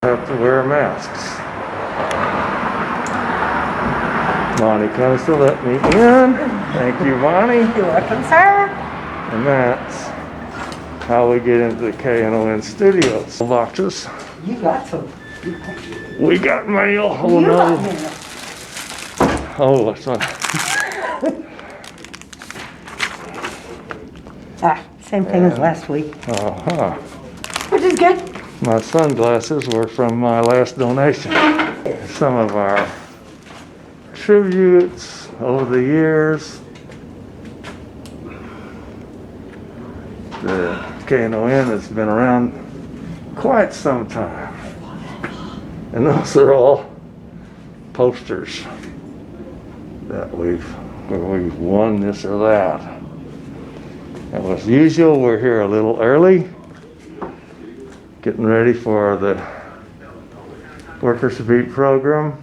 Have to wear masks. Bonnie comes to let me in. Thank you, Bonnie. You're welcome, sir. And that's how we get into the KNON studios. Boxes. You got some. We got mail. Oh You no. got mail. Oh, that's not. Same thing as last week, Uh-huh. which is good. My sunglasses were from my last donation. Some of our tributes over the years. The KNON has been around quite some time. And those are all posters that we've won this or that. And as usual, we're here a little early, getting ready for the Workers Beat program.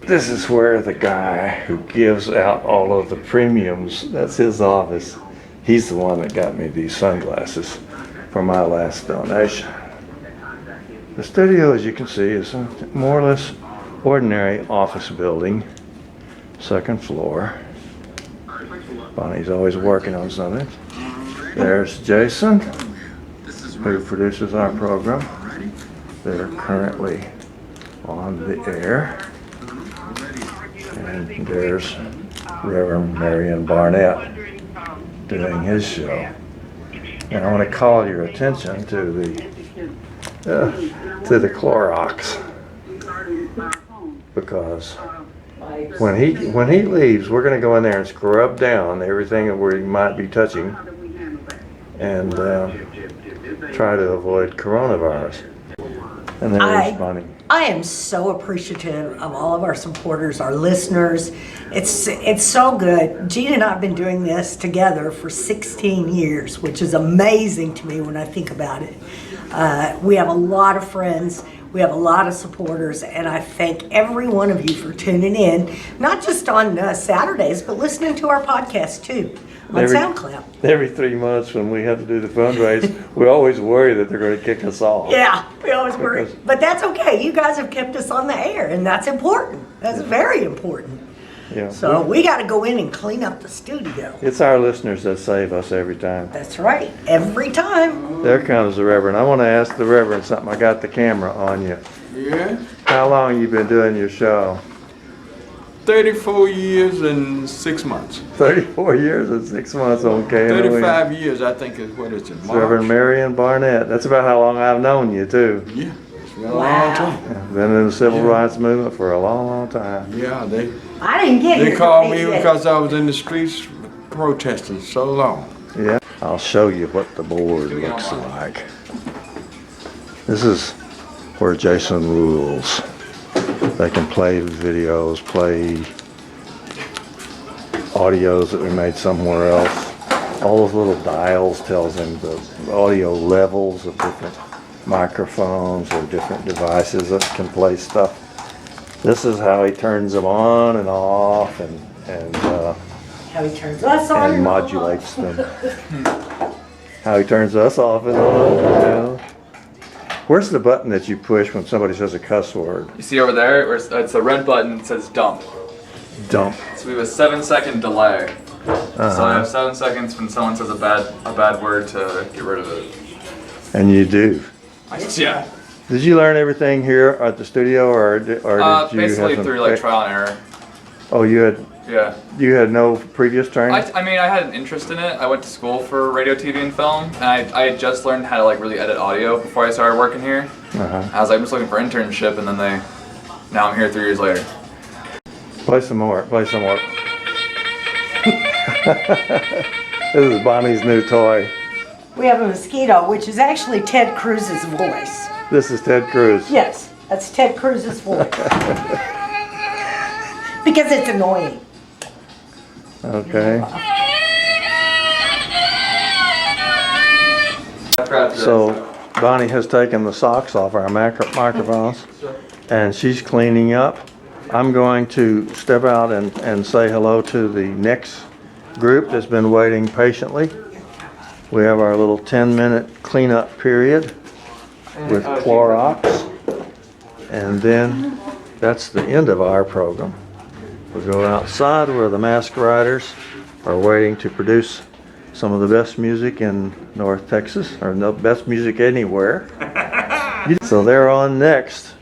This is where the guy who gives out all of the premiums, that's his office. He's the one that got me these sunglasses for my last donation. The studio, as you can see, is a more or less ordinary office building, second floor. Bonnie's always working on something. There's Jason, who produces our program. They're currently on the air. And there's Reverend Marion Barnett doing his show. And I want to call your attention to the Clorox, because when he leaves, we're going to go in there and scrub down everything that we might be touching and try to avoid coronavirus. And there's Bonnie. I am so appreciative of all of our supporters, our listeners. It's so good. Gene and I have been doing this together for 16 years, which is amazing to me when I think about it. We have a lot of friends. We have a lot of supporters, and I thank every one of you for tuning in, not just on Saturdays, but listening to our podcast too, on SoundCloud. Every 3 months when we have to do the fundraise, we always worry that they're going to kick us off. Yeah, we always worry. But that's okay. You guys have kept us on the air, and that's important. That's very important. Yeah. So we got to go in and clean up the studio. It's our listeners that save us every time. That's right. Every time. There comes the Reverend. I want to ask the Reverend something. I got the camera on you. Yeah, How long you been doing your show? 34 years and 6 months. 34 years and 6 months on KNON. 35 years, I think, is what it's in March. Reverend Marion Barnett. That's about how long I've known you too. Yeah, it's been a long time. Been in the civil rights movement for a long, long time. Yeah, I didn't get they here called till me because I was in the streets protesting so long. Yeah. I'll show you what the board looks like. This is where Jason rules. They can play videos, play audios that we made somewhere else. All those little dials tells him the audio levels of different microphones or different devices that can play stuff. This is how he turns them on and off and how he turns us on and modulates them. How he turns us off and on. You know. Where's the button that you push when somebody says a cuss word? You see over there, where it's a red button that says dump. Dump. So we have a 7-second delay. So I have 7 seconds when someone says a bad word to get rid of it. And you do. Yeah. Did you learn everything here at the studio, or did you basically have through like trial and error. Oh, you had no previous training? I mean, I had an interest in it. I went to school for radio, TV, and film, and I had just learned how to like really edit audio before I started working here. I was like, I'm just looking for internship, and then now I'm here 3 years later. Play some more. This is Bonnie's new toy. we have a mosquito, which is actually Ted Cruz's voice. This is Ted Cruz. Yes, that's Ted Cruz's voice. Because it's annoying. Okay. So Bonnie has taken the socks off our microphones and she's cleaning up. I'm going to step out and say hello to the next group that's been waiting patiently. We have our little 10-minute cleanup period with Clorox. And then that's the end of our program. We go outside where the Mask Riders are waiting to produce some of the best music in North Texas, or the best music anywhere. So they're on next.